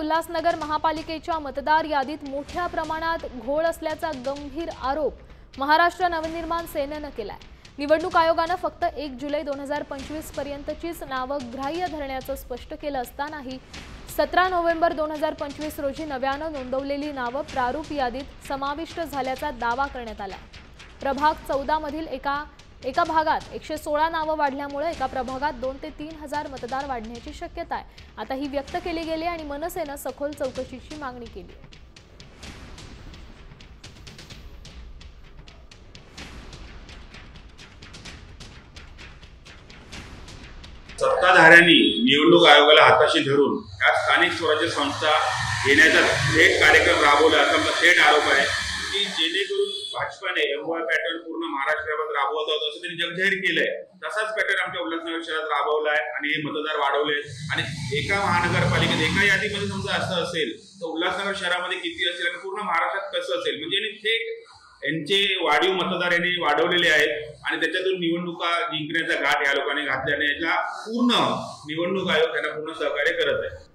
उल्हासनगर महापालिकेच्या मतदार यादीत मोठ्या प्रमाणात घोळ असल्याचा गंभीर आरोप महाराष्ट्र नवनिर्माण सेनेने केलाय। निवडणूक आयोगाने फक्त 1 जुलै 2025 पर्यंतचीच नावं ग्राह्य धरण्याचं स्पष्ट केलं असतानाही 17 नोव्हेंबर 2025 रोजी नव्यानं नोंदवलेली नावं प्रारूप यादीत समाविष्ट झाल्याचा दावा करण्यात आला। प्रभाग 14 मधील एका भागात 116 नावं वाढल्यामुळे एका प्रभागात 2 ते 3 हजार मतदार वाढण्याची शक्यता आहे। आता ही व्यक्त केली गेली आणि मनसेने सखोल चौकशीची मागणी केली आहे। सत्ताधाऱ्यांनी निवडणूक आयोगाला हाताशी धरून या स्थानिक स्वराज्य संस्था घेण्याचा थेट कार्यक्रम राबवला असा थेट आरोप आहे की जेणेकरून भाजपाने एमवाय पॅटर्न पूर्ण महाराष्ट्रात राबवत आहोत असं त्यांनी जगजाहीर केलंय। तसाच पॅटर्न आमच्या उल्हासनगर शहरात राबवलाय आणि हे मतदार वाढवले आणि एका महानगरपालिकेत एका यादीमध्ये समजा असं असेल तर उल्हासनगर शहरामध्ये किती असेल आणि पूर्ण महाराष्ट्रात कसं असेल म्हणजे थेट यांचे वाढीव मतदार यांनी वाढवलेले आहेत आणि त्याच्यातून निवडणुका जिंकण्याचा घाट या लोकांनी घातल्याने याला पूर्ण निवडणूक आयोग त्यांना पूर्ण सहकार्य करत आहे।